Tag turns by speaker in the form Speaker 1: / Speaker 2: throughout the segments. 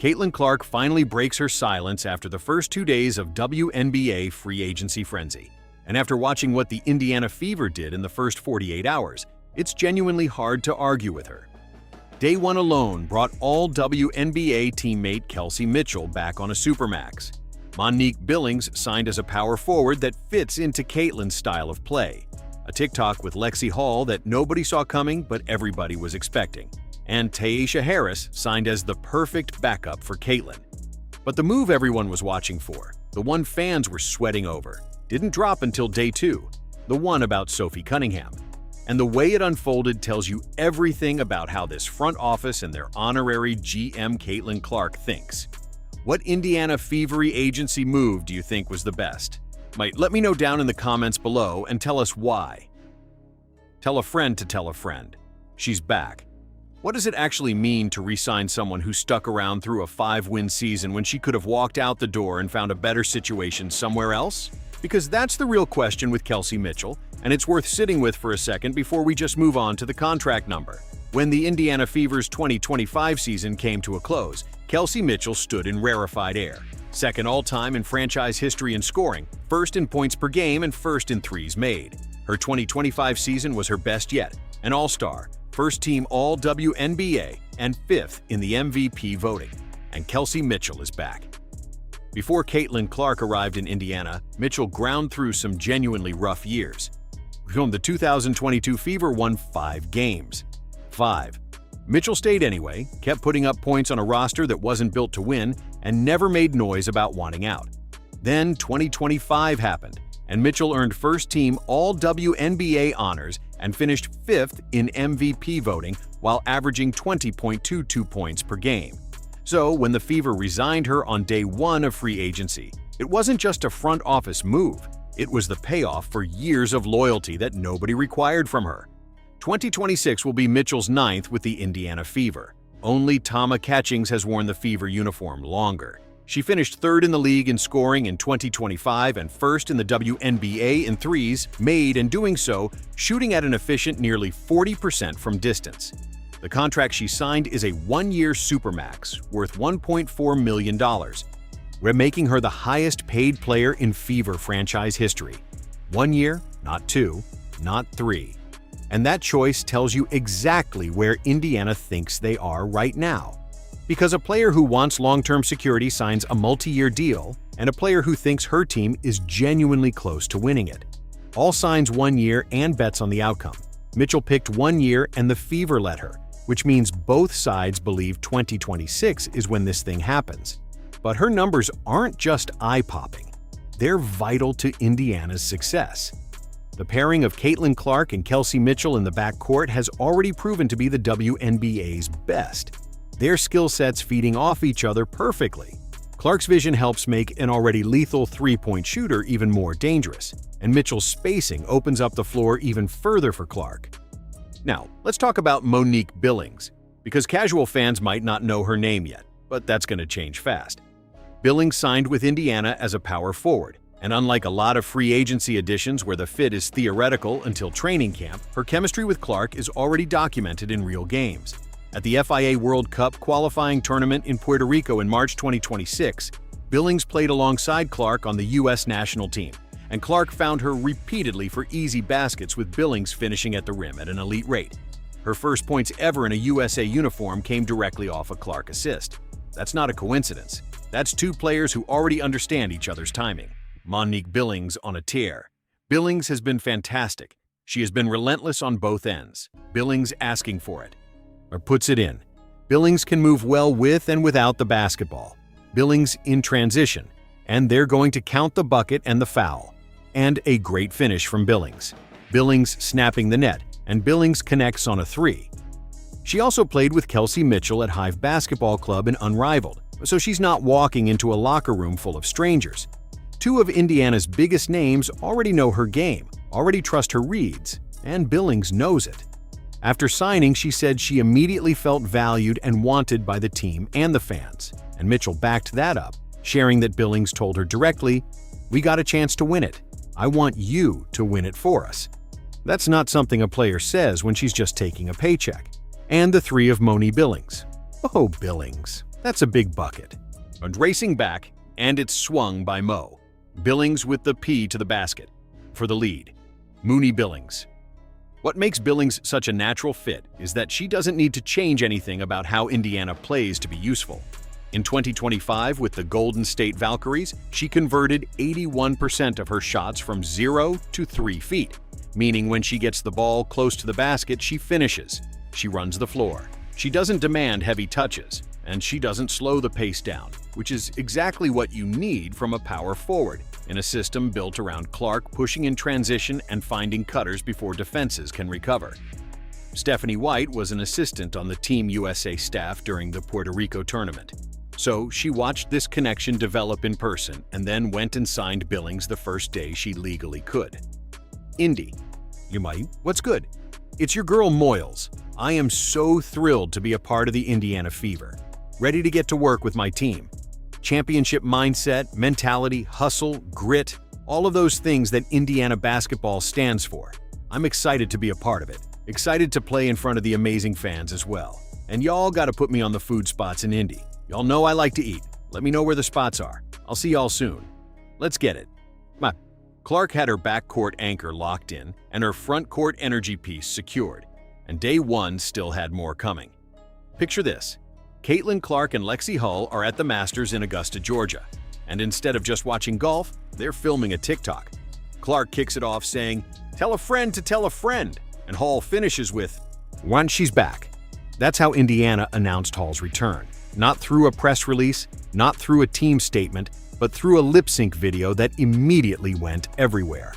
Speaker 1: Caitlin Clark finally breaks her silence after the first 2 days of WNBA free agency frenzy. And after watching what the Indiana Fever did in the first 48 hours, it's genuinely hard to argue with her. Day 1 alone brought all WNBA teammate Kelsey Mitchell back on a supermax. Monique Billings signed as a power forward that fits into Caitlin's style of play. A TikTok with Lexie Hull that nobody saw coming but everybody was expecting. And Taisha Harris signed as the perfect backup for Caitlin. But the move everyone was watching for, the one fans were sweating over, didn't drop until day 2, the one about Sophie Cunningham. And the way it unfolded tells you everything about how this front office and their honorary GM Caitlin Clark thinks. What Indiana Fevery agency move do you think was the best? Let me know down in the comments below and tell us why. Tell a friend to tell a friend. She's back. What does it actually mean to re-sign someone who stuck around through a 5-win season when she could have walked out the door and found a better situation somewhere else? Because that's the real question with Kelsey Mitchell, and it's worth sitting with for a second before we just move on to the contract number. When the Indiana Fever's 2025 season came to a close, Kelsey Mitchell stood in rarefied air. Second all-time in franchise history in scoring, first in points per game and first in threes made. Her 2025 season was her best yet, an all-star, first-team All-WNBA, and 5th in the MVP voting. And Kelsey Mitchell is back. Before Caitlin Clark arrived in Indiana, Mitchell ground through some genuinely rough years. The 2022 Fever won 5 games. 5. Mitchell stayed anyway, kept putting up points on a roster that wasn't built to win, and never made noise about wanting out. Then 2025 happened, and Mitchell earned first-team All-WNBA honors and finished 5th in MVP voting while averaging 20.22 points per game. So when the Fever resigned her on day 1 of free agency, it wasn't just a front office move, it was the payoff for years of loyalty that nobody required from her. 2026 will be Mitchell's 9th with the Indiana Fever. Only Tama Catchings has worn the Fever uniform longer. She finished 3rd in the league in scoring in 2025 and 1st in the WNBA in threes made, and doing so, shooting at an efficient nearly 40% from distance. The contract she signed is a 1-year supermax worth $1.4 million. We're making her the highest paid player in Fever franchise history. 1 year, not 2, not 3. And that choice tells you exactly where Indiana thinks they are right now. Because a player who wants long-term security signs a multi-year deal, and a player who thinks her team is genuinely close to winning it. All signs 1 year and bets on the outcome. Mitchell picked 1 year and the Fever let her, which means both sides believe 2026 is when this thing happens. But her numbers aren't just eye-popping. They're vital to Indiana's success. The pairing of Caitlin Clark and Kelsey Mitchell in the backcourt has already proven to be the WNBA's best. Their skill sets feeding off each other perfectly. Clark's vision helps make an already lethal three-point shooter even more dangerous, and Mitchell's spacing opens up the floor even further for Clark. Now, let's talk about Monique Billings, because casual fans might not know her name yet, but that's going to change fast. Billings signed with Indiana as a power forward, and unlike a lot of free agency additions where the fit is theoretical until training camp, her chemistry with Clark is already documented in real games. At the FIA World Cup qualifying tournament in Puerto Rico in March 2026, Billings played alongside Clark on the U.S. national team, and Clark found her repeatedly for easy baskets with Billings finishing at the rim at an elite rate. Her first points ever in a USA uniform came directly off a Clark assist. That's not a coincidence. That's 2 players who already understand each other's timing. Monique Billings on a tear. Billings has been fantastic. She has been relentless on both ends. Billings asking for it. Or puts it in. Billings can move well with and without the basketball. Billings in transition. And they're going to count the bucket and the foul. And a great finish from Billings. Billings snapping the net, and Billings connects on a 3. She also played with Kelsey Mitchell at Hive Basketball Club in Unrivaled, so she's not walking into a locker room full of strangers. 2 of Indiana's biggest names already know her game, already trust her reads, and Billings knows it. After signing, she said she immediately felt valued and wanted by the team and the fans, and Mitchell backed that up, sharing that Billings told her directly, "We got a chance to win it. I want you to win it for us." That's not something a player says when she's just taking a paycheck. And the 3 of Moni Billings. Oh, Billings. That's a big bucket. And racing back, and it's swung by Mo. Billings with the P to the basket. For the lead, Monique Billings. What makes Billings such a natural fit is that she doesn't need to change anything about how Indiana plays to be useful. In 2025, with the Golden State Valkyries, she converted 81% of her shots from 0 to 3 feet, meaning when she gets the ball close to the basket, she finishes. She runs the floor. She doesn't demand heavy touches, and she doesn't slow the pace down, which is exactly what you need from a power forward in a system built around Clark pushing in transition and finding cutters before defenses can recover. Stephanie White was an assistant on the Team USA staff during the Puerto Rico tournament. So she watched this connection develop in person and then went and signed Billings the first day she legally could. Indy. You might, what's good? It's your girl Moyles. I am so thrilled to be a part of the Indiana Fever. Ready to get to work with my team. Championship mindset, mentality, hustle, grit, all of those things that Indiana basketball stands for. I'm excited to be a part of it. Excited to play in front of the amazing fans as well. And y'all gotta put me on the food spots in Indy. Y'all know I like to eat. Let me know where the spots are. I'll see y'all soon. Let's get it. Clark had her backcourt anchor locked in and her frontcourt energy piece secured, and day one still had more coming. Picture this. Caitlin Clark and Lexie Hull are at the Masters in Augusta, Georgia, and instead of just watching golf, they're filming a TikTok. Clark kicks it off saying, "Tell a friend to tell a friend," and Hull finishes with, "Once she's back." That's how Indiana announced Hull's return. Not through a press release, not through a team statement, but through a lip-sync video that immediately went everywhere.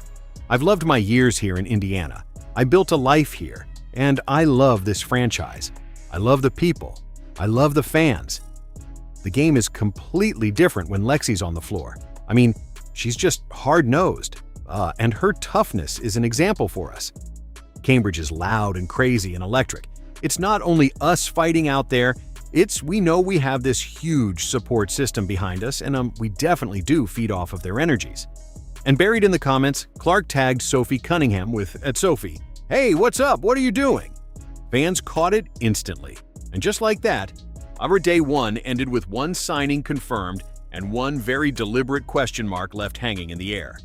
Speaker 1: I've loved my years here in Indiana. I built a life here, and I love this franchise. I love the people. I love the fans. The game is completely different when Lexie's on the floor. I mean, she's just hard-nosed, and her toughness is an example for us. Cambridge is loud and crazy and electric. It's not only us fighting out there, we know we have this huge support system behind us, and we definitely do feed off of their energies. And buried in the comments, Clark tagged Sophie Cunningham with @Sophie, "Hey, what's up? What are you doing?" Fans caught it instantly. And just like that, our day one ended with one signing confirmed and one very deliberate question mark left hanging in the air.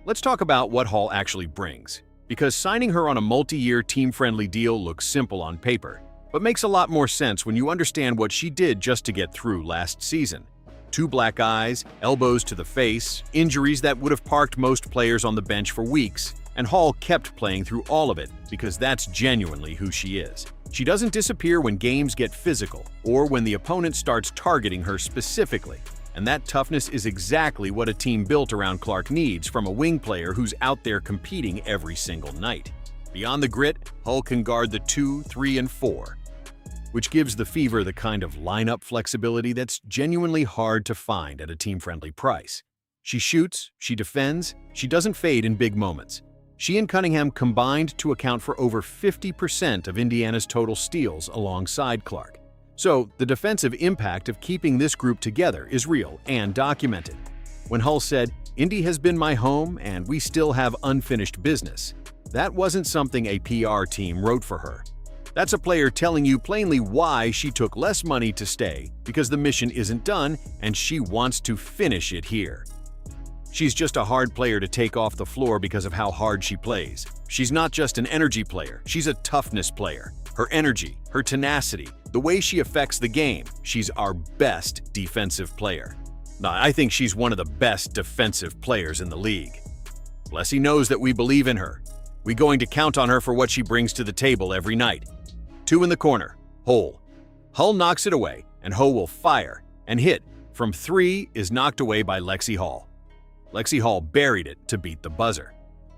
Speaker 1: Let's talk about what Hull actually brings, because signing her on a multi-year team-friendly deal looks simple on paper, but makes a lot more sense when you understand what she did just to get through last season. 2 black eyes, elbows to the face, injuries that would have parked most players on the bench for weeks, and Hull kept playing through all of it because that's genuinely who she is. She doesn't disappear when games get physical or when the opponent starts targeting her specifically, and that toughness is exactly what a team built around Clark needs from a wing player who's out there competing every single night. Beyond the grit, Hull can guard the 2, 3, and 4. Which gives the Fever the kind of lineup flexibility that's genuinely hard to find at a team-friendly price. She shoots, she defends, she doesn't fade in big moments. She and Cunningham combined to account for over 50% of Indiana's total steals alongside Clark. So the defensive impact of keeping this group together is real and documented. When Hull said, "Indy has been my home and we still have unfinished business," that wasn't something a PR team wrote for her. That's a player telling you plainly why she took less money to stay, because the mission isn't done and she wants to finish it here. She's just a hard player to take off the floor because of how hard she plays. She's not just an energy player, she's a toughness player. Her energy, her tenacity, the way she affects the game, she's our best defensive player. I think she's one of the best defensive players in the league. Lexie knows that we believe in her. We're going to count on her for what she brings to the table every night. 2 in the corner, Hull. Hull knocks it away, and Hull will fire and hit. From 3 is knocked away by Lexie Hull. Lexie Hull buried it to beat the buzzer.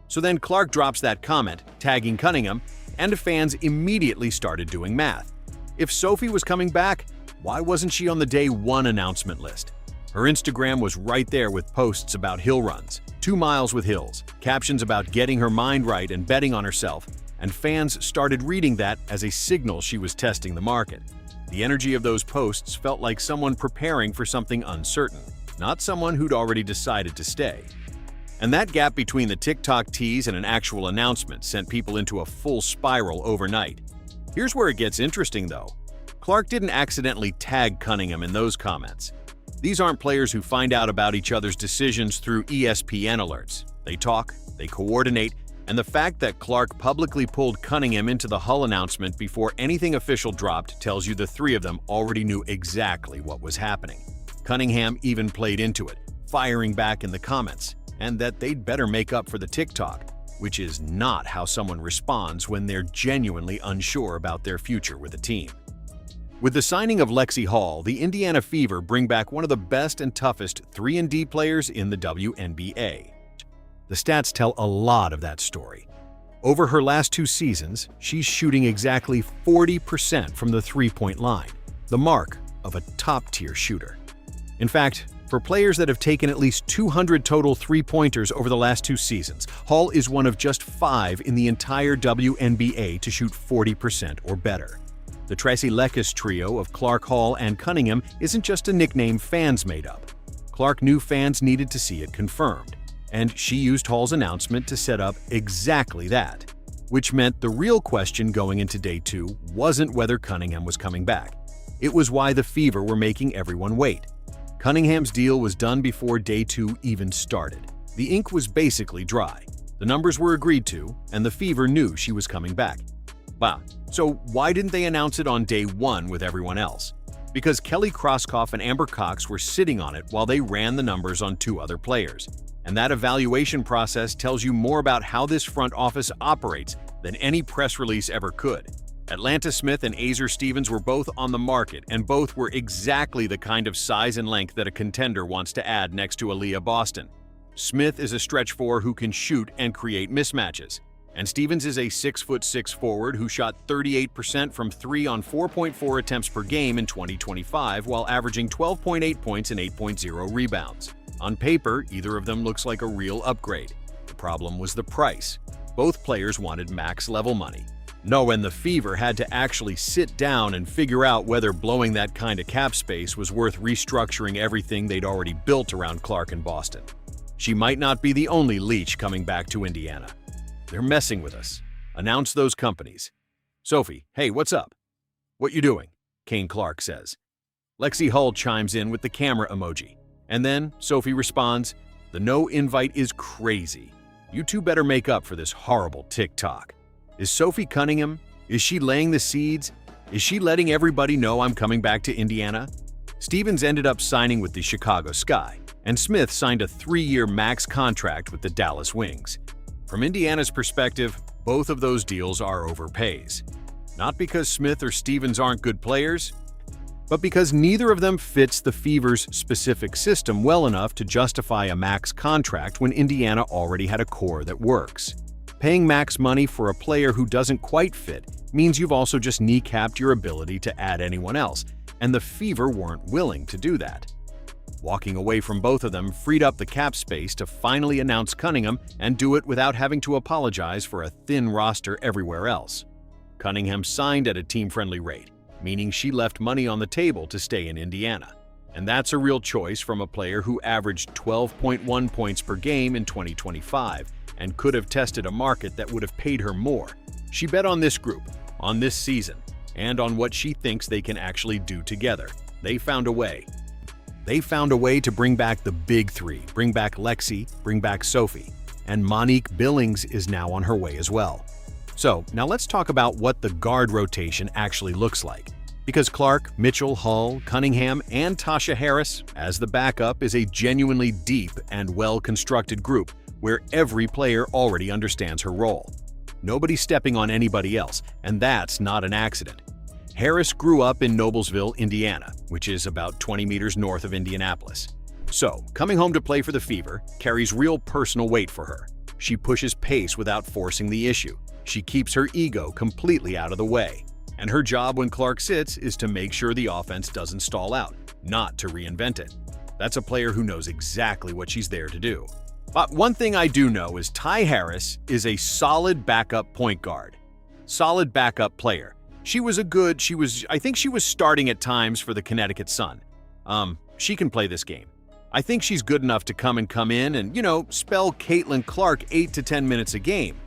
Speaker 1: So then Clark drops that comment, tagging Cunningham, and fans immediately started doing math. If Sophie was coming back, why wasn't she on the day 1 announcement list? Her Instagram was right there with posts about hill runs, 2 miles with hills, captions about getting her mind right and betting on herself, and fans started reading that as a signal she was testing the market. The energy of those posts felt like someone preparing for something uncertain, not someone who'd already decided to stay. And that gap between the TikTok tease and an actual announcement sent people into a full spiral overnight. Here's where it gets interesting though. Clark didn't accidentally tag Cunningham in those comments. These aren't players who find out about each other's decisions through ESPN alerts. They talk, they coordinate, and the fact that Clark publicly pulled Cunningham into the Hull announcement before anything official dropped tells you the three of them already knew exactly what was happening. Cunningham even played into it, firing back in the comments, and that they'd better make up for the TikTok, which is not how someone responds when they're genuinely unsure about their future with a team. With the signing of Lexie Hull, the Indiana Fever bring back one of the best and toughest 3-and-D players in the WNBA. The stats tell a lot of that story. Over her last 2 seasons, she's shooting exactly 40% from the three-point line, the mark of a top-tier shooter. In fact, for players that have taken at least 200 total three-pointers over the last 2 seasons, Hull is one of just 5 in the entire WNBA to shoot 40% or better. The Tracy Lekes trio of Clark, Hull, and Cunningham isn't just a nickname fans made up. Clark knew fans needed to see it confirmed, and she used Hull's announcement to set up exactly that, which meant the real question going into Day 2 wasn't whether Cunningham was coming back. It was why the Fever were making everyone wait. Cunningham's deal was done before Day 2 even started. The ink was basically dry. The numbers were agreed to, and the Fever knew she was coming back. Wow, so why didn't they announce it on Day 1 with everyone else? Because Kelly Krauskopf and Amber Cox were sitting on it while they ran the numbers on 2 other players. And that evaluation process tells you more about how this front office operates than any press release ever could. Atlanta Smith and Azer Stevens were both on the market, and both were exactly the kind of size and length that a contender wants to add next to Aaliyah Boston. Smith is a stretch 4 who can shoot and create mismatches, and Stevens is a 6'6" forward who shot 38% from 3 on 4.4 attempts per game in 2025 while averaging 12.8 points and 8.0 rebounds. On paper, either of them looks like a real upgrade. The problem was the price. Both players wanted max-level money. No, and the Fever had to actually sit down and figure out whether blowing that kind of cap space was worth restructuring everything they'd already built around Clark and Boston. She might not be the only leech coming back to Indiana. They're messing with us. Announce those companies. Sophie, hey, what's up? What you doing? Kane Clark says. Lexie Hull chimes in with the camera emoji. And then Sophie responds, the no invite is crazy. You two better make up for this horrible TikTok. Is Sophie Cunningham? Is she laying the seeds? Is she letting everybody know I'm coming back to Indiana? Stevens ended up signing with the Chicago Sky, and Smith signed a 3-year max contract with the Dallas Wings. From Indiana's perspective, both of those deals are overpays. Not because Smith or Stevens aren't good players, but because neither of them fits the Fever's specific system well enough to justify a max contract when Indiana already had a core that works. Paying max money for a player who doesn't quite fit means you've also just kneecapped your ability to add anyone else, and the Fever weren't willing to do that. Walking away from both of them freed up the cap space to finally announce Cunningham and do it without having to apologize for a thin roster everywhere else. Cunningham signed at a team-friendly rate, meaning she left money on the table to stay in Indiana. And that's a real choice from a player who averaged 12.1 points per game in 2025 and could have tested a market that would have paid her more. She bet on this group, on this season, and on what she thinks they can actually do together. They found a way. They found a way to bring back the big 3, bring back Lexie, bring back Sophie, and Monique Billings is now on her way as well. So now let's talk about what the guard rotation actually looks like. Because Clark, Mitchell, Hull, Cunningham, and Tasha Harris, as the backup, is a genuinely deep and well-constructed group where every player already understands her role. Nobody's stepping on anybody else, and that's not an accident. Harris grew up in Noblesville, Indiana, which is about 20 meters north of Indianapolis. So, coming home to play for the Fever carries real personal weight for her. She pushes pace without forcing the issue. She keeps her ego completely out of the way. And her job when Clark sits is to make sure the offense doesn't stall out, not to reinvent it. That's a player who knows exactly what she's there to do. But one thing I do know is Ty Harris is a solid backup point guard. Solid backup player. I think she was starting at times for the Connecticut Sun. She can play this game. I think she's good enough to come in and, spell Caitlin Clark 8 to 10 minutes a game.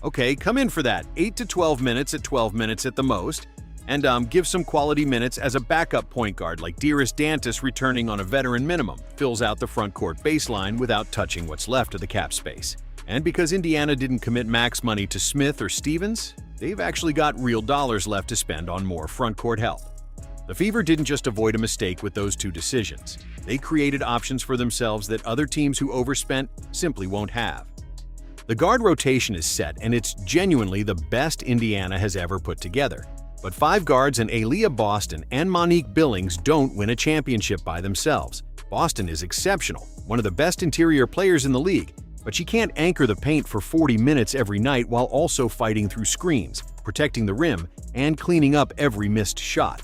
Speaker 1: Okay, come in for that, 8 to 12 minutes at 12 minutes at the most. And give some quality minutes as a backup point guard like Dearest Dantas returning on a veteran minimum, fills out the front court baseline without touching what's left of the cap space. And because Indiana didn't commit max money to Smith or Stevens, they've actually got real dollars left to spend on more front court help. The Fever didn't just avoid a mistake with those two decisions. They created options for themselves that other teams who overspent simply won't have. The guard rotation is set, and it's genuinely the best Indiana has ever put together. But 5 guards in Aaliyah Boston and Monique Billings don't win a championship by themselves. Boston is exceptional, one of the best interior players in the league, but she can't anchor the paint for 40 minutes every night while also fighting through screens, protecting the rim, and cleaning up every missed shot.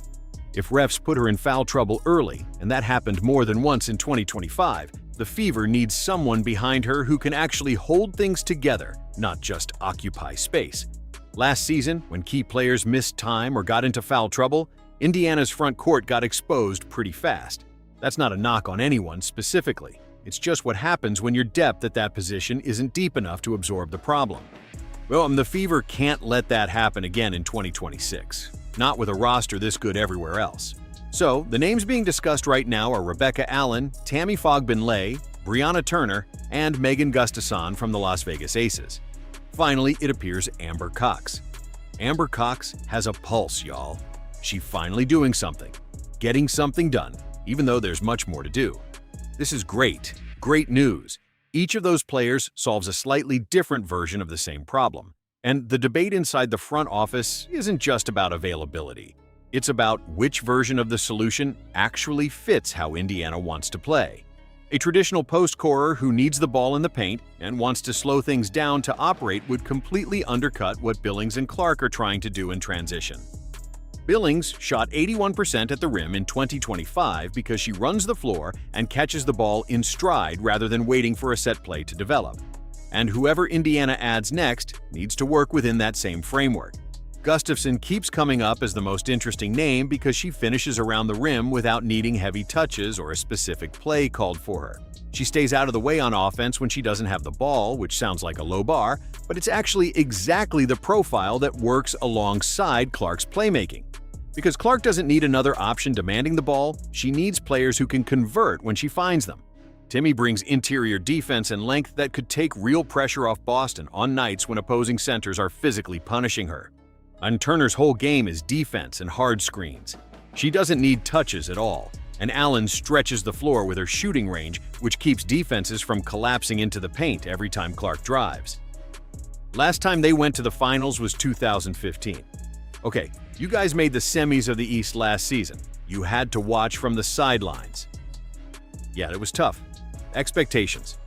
Speaker 1: If refs put her in foul trouble early, and that happened more than once in 2025, the Fever needs someone behind her who can actually hold things together, not just occupy space. Last season, when key players missed time or got into foul trouble, Indiana's front court got exposed pretty fast. That's not a knock on anyone specifically. It's just what happens when your depth at that position isn't deep enough to absorb the problem. Well, the Fever can't let that happen again in 2026, not with a roster this good everywhere else. So, the names being discussed right now are Rebecca Allen, Tammy Fogbin-Lay, Brianna Turner, and Megan Gustafson from the Las Vegas Aces. Finally, it appears Amber Cox. Amber Cox has a pulse, y'all. She's finally doing something, getting something done, even though there's much more to do. This is great news. Each of those players solves a slightly different version of the same problem. And the debate inside the front office isn't just about availability. It's about which version of the solution actually fits how Indiana wants to play. A traditional post-scorer who needs the ball in the paint and wants to slow things down to operate would completely undercut what Billings and Clark are trying to do in transition. Billings shot 81% at the rim in 2025 because she runs the floor and catches the ball in stride rather than waiting for a set play to develop. And whoever Indiana adds next needs to work within that same framework. Gustafson keeps coming up as the most interesting name because she finishes around the rim without needing heavy touches or a specific play called for her. She stays out of the way on offense when she doesn't have the ball, which sounds like a low bar, but it's actually exactly the profile that works alongside Clark's playmaking. Because Clark doesn't need another option demanding the ball, she needs players who can convert when she finds them. Timmy brings interior defense and length that could take real pressure off Boston on nights when opposing centers are physically punishing her. And Turner's whole game is defense and hard screens. She doesn't need touches at all, and Allen stretches the floor with her shooting range, which keeps defenses from collapsing into the paint every time Clark drives. Last time they went to the finals was 2015. Okay, you guys made the semis of the East last season. You had to watch from the sidelines. Yeah, it was tough. Expectations.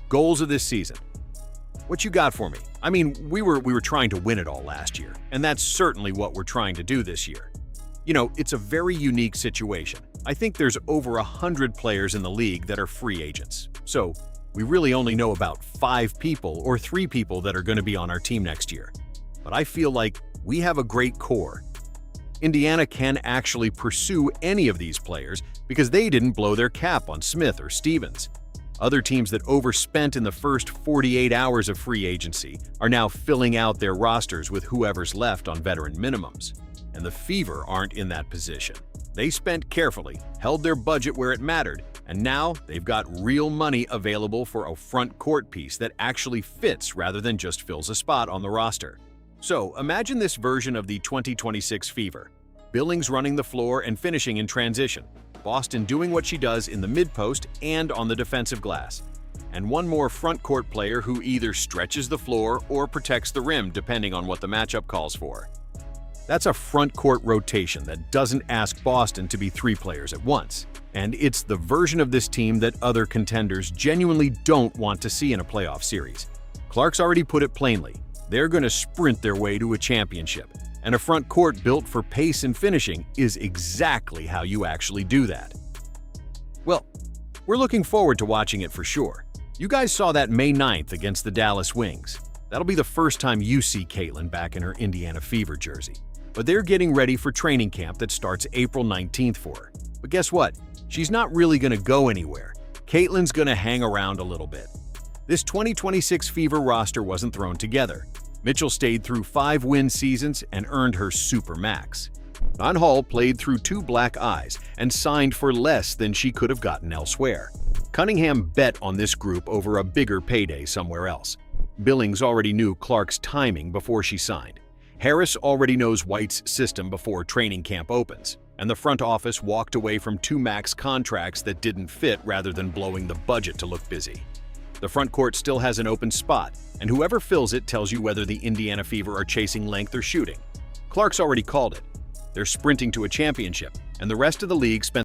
Speaker 1: Goals of this season. What you got for me? I mean, we were trying to win it all last year, and that's certainly what we're trying to do this year. You know, it's a very unique situation. I think there's over 100 players in the league that are free agents. So, we really only know about 5 people or 3 people that are going to be on our team next year. But I feel like we have a great core. Indiana can actually pursue any of these players because they didn't blow their cap on Smith or Stevens. Other teams that overspent in the first 48 hours of free agency are now filling out their rosters with whoever's left on veteran minimums. And the Fever aren't in that position. They spent carefully, held their budget where it mattered, and now they've got real money available for a front court piece that actually fits rather than just fills a spot on the roster. So imagine this version of the 2026 Fever. Billings running the floor and finishing in transition. Boston doing what she does in the mid-post and on the defensive glass. And one more front court player who either stretches the floor or protects the rim depending on what the matchup calls for. That's a front court rotation that doesn't ask Boston to be 3 players at once. And it's the version of this team that other contenders genuinely don't want to see in a playoff series. Clark's already put it plainly. They're going to sprint their way to a championship. And a front court built for pace and finishing is exactly how you actually do that. Well, we're looking forward to watching it for sure. You guys saw that May 9th against the Dallas Wings. That'll be the first time you see Caitlin back in her Indiana Fever jersey. But they're getting ready for training camp that starts April 19th for her. But guess what? She's not really going to go anywhere. Caitlin's going to hang around a little bit. This 2026 Fever roster wasn't thrown together. Mitchell stayed through 5 win seasons and earned her super max. Hull played through two black eyes and signed for less than she could have gotten elsewhere. Cunningham bet on this group over a bigger payday somewhere else. Billings already knew Clark's timing before she signed. Harris already knows White's system before training camp opens, and the front office walked away from two max contracts that didn't fit rather than blowing the budget to look busy. The front court still has an open spot, and whoever fills it tells you whether the Indiana Fever are chasing length or shooting. Clark's already called it. They're sprinting to a championship, and the rest of the league spent